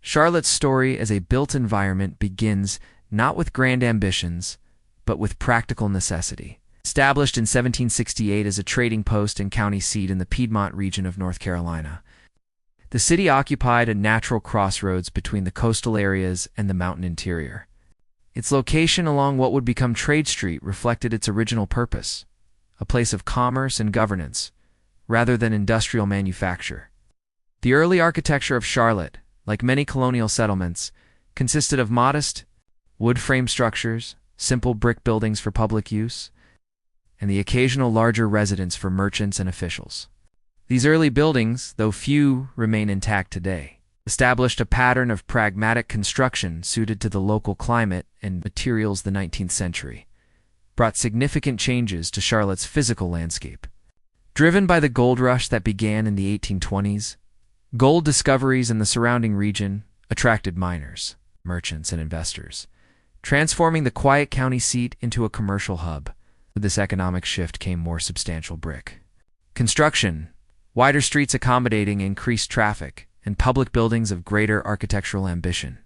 Charlotte's story as a built environment begins not with grand ambitions, but with practical necessity. Established in 1768 as a trading post and county seat in the Piedmont region of North Carolina, the city occupied a natural crossroads between the coastal areas and the mountain interior. Its location along what would become Trade Street reflected its original purpose, a place of commerce and governance, rather than industrial manufacture. The early architecture of Charlotte, like many colonial settlements, consisted of modest, wood-frame structures, simple brick buildings for public use, and the occasional larger residence for merchants and officials. These early buildings, though few remain intact today, established a pattern of pragmatic construction suited to the local climate and materials of the 19th century, brought significant changes to Charlotte's physical landscape. Driven by the gold rush that began in the 1820s, gold discoveries in the surrounding region attracted miners, merchants, and investors, transforming the quiet county seat into a commercial hub. With this economic shift came more substantial brick construction, wider streets accommodating increased traffic, and public buildings of greater architectural ambition.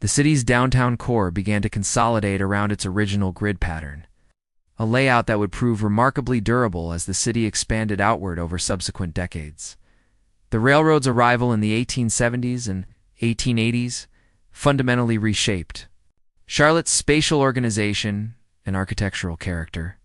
The city's downtown core began to consolidate around its original grid pattern, a layout that would prove remarkably durable as the city expanded outward over subsequent decades. The railroad's arrival in the 1870s and 1880s fundamentally reshaped Charlotte's spatial organization and architectural character.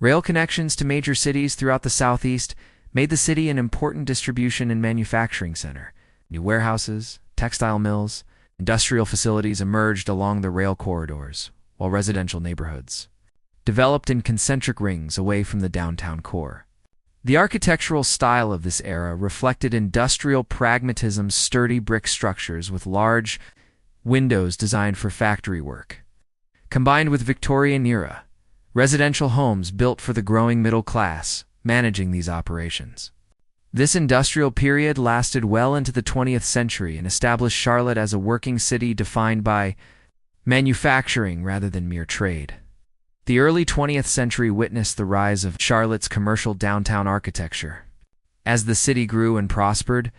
Rail connections to major cities throughout the southeast made the city an important distribution and manufacturing center. New warehouses, textile mills, industrial facilities emerged along the rail corridors, while residential neighborhoods developed in concentric rings away from the downtown core. The architectural style of this era reflected industrial pragmatism's sturdy brick structures with large windows designed for factory work, combined with Victorian-era residential homes built for the growing middle class, managing these operations. This industrial period lasted well into the 20th century and established Charlotte as a working city defined by manufacturing rather than mere trade. The early 20th century witnessed the rise of Charlotte's commercial downtown architecture. As the city grew and prospered,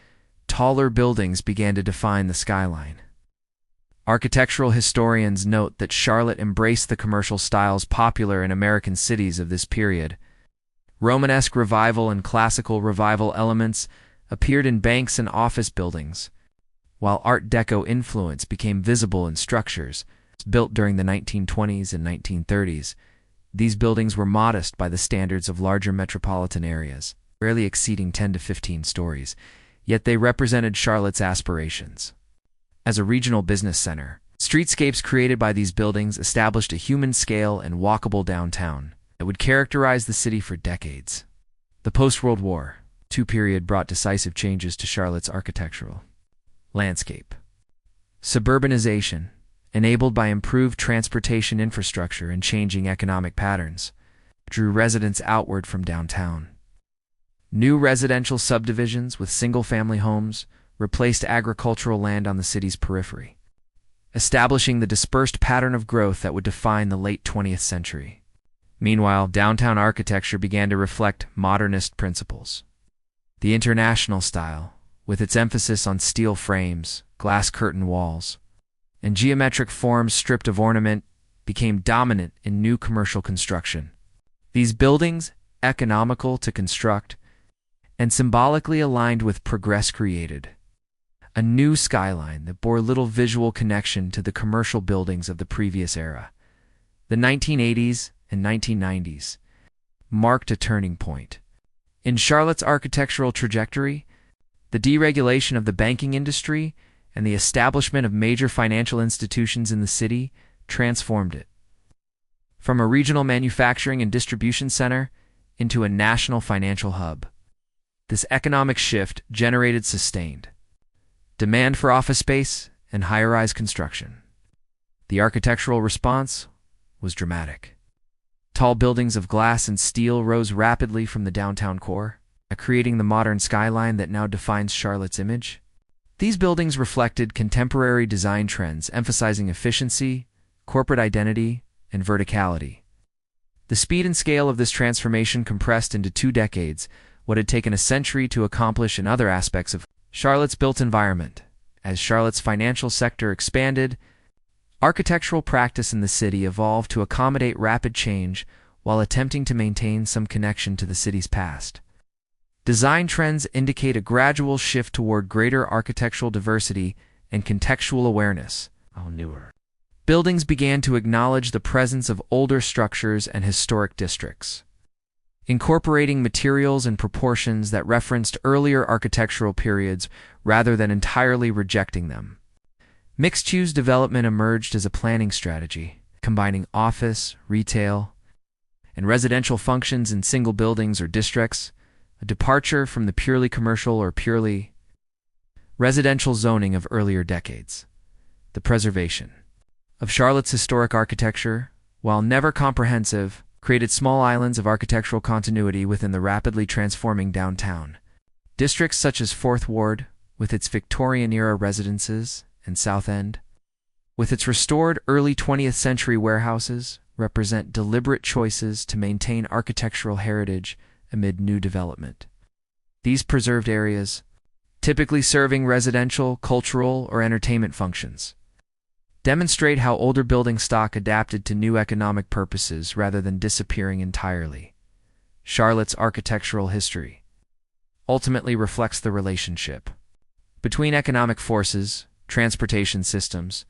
taller buildings began to define the skyline. Architectural historians note that Charlotte embraced the commercial styles popular in American cities of this period. Romanesque revival and classical revival elements appeared in banks and office buildings, while Art Deco influence became visible in structures built during the 1920s and 1930s. These buildings were modest by the standards of larger metropolitan areas, rarely exceeding 10 to 15 stories, yet they represented Charlotte's aspirations. As a regional business center, streetscapes created by these buildings established a human-scale and walkable downtown that would characterize the city for decades. The post-World War II period brought decisive changes to Charlotte's architectural landscape. Suburbanization, enabled by improved transportation infrastructure and changing economic patterns, drew residents outward from downtown. New residential subdivisions with single-family homes replaced agricultural land on the city's periphery, establishing the dispersed pattern of growth that would define the late 20th century. Meanwhile, downtown architecture began to reflect modernist principles. The international style, with its emphasis on steel frames, glass curtain walls, and geometric forms stripped of ornament, became dominant in new commercial construction. These buildings, economical to construct and symbolically aligned with progress, created a new skyline that bore little visual connection to the commercial buildings of the previous era. The 1980s and 1990s marked a turning point in Charlotte's architectural trajectory. The deregulation of the banking industry and the establishment of major financial institutions in the city transformed it from a regional manufacturing and distribution center into a national financial hub. This economic shift generated sustained demand for office space and high-rise construction. The architectural response was dramatic. Tall buildings of glass and steel rose rapidly from the downtown core, creating the modern skyline that now defines Charlotte's image. These buildings reflected contemporary design trends emphasizing efficiency, corporate identity, and verticality. The speed and scale of this transformation compressed into 2 decades what had taken a century to accomplish in other aspects of Charlotte's built environment. As Charlotte's financial sector expanded, architectural practice in the city evolved to accommodate rapid change while attempting to maintain some connection to the city's past. Design trends indicate a gradual shift toward greater architectural diversity and contextual awareness. Buildings began to acknowledge the presence of older structures and historic districts, incorporating materials and proportions that referenced earlier architectural periods rather than entirely rejecting them. Mixed-use development emerged as a planning strategy, combining office, retail, and residential functions in single buildings or districts, a departure from the purely commercial or purely residential zoning of earlier decades. The preservation of Charlotte's historic architecture, while never comprehensive, created small islands of architectural continuity within the rapidly transforming downtown. Districts such as Fourth Ward, with its Victorian-era residences, and South End, with its restored early 20th century warehouses, represent deliberate choices to maintain architectural heritage amid new development. These preserved areas, typically serving residential, cultural, or entertainment functions, demonstrate how older building stock adapted to new economic purposes rather than disappearing entirely. Charlotte's architectural history ultimately reflects the relationship between economic forces, transportation systems,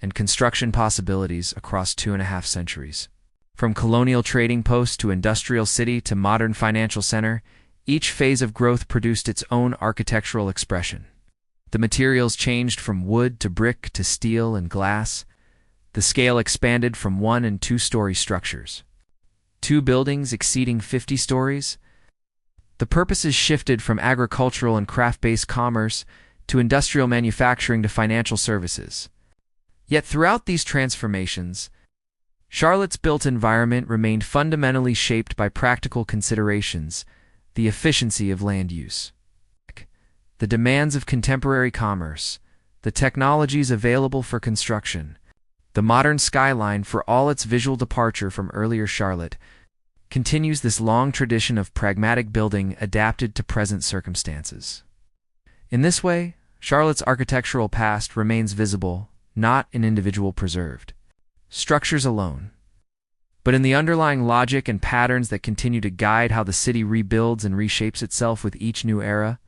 and construction possibilities across 2.5 centuries. From colonial trading post to industrial city to modern financial center, each phase of growth produced its own architectural expression. The materials changed from wood to brick to steel and glass. The scale expanded from 1- and 2-story structures. 2 buildings exceeding 50 stories. The purposes shifted from agricultural and craft-based commerce to industrial manufacturing to financial services. Yet throughout these transformations, Charlotte's built environment remained fundamentally shaped by practical considerations, the efficiency of land use, the demands of contemporary commerce, the technologies available for construction. The modern Skyline, for all its visual departure from earlier Charlotte, continues this long tradition of pragmatic building adapted to present circumstances. In this way, Charlotte's architectural past remains visible, not in individual preserved structures alone, but in the underlying logic and patterns that continue to guide how the city rebuilds and reshapes itself with each new era.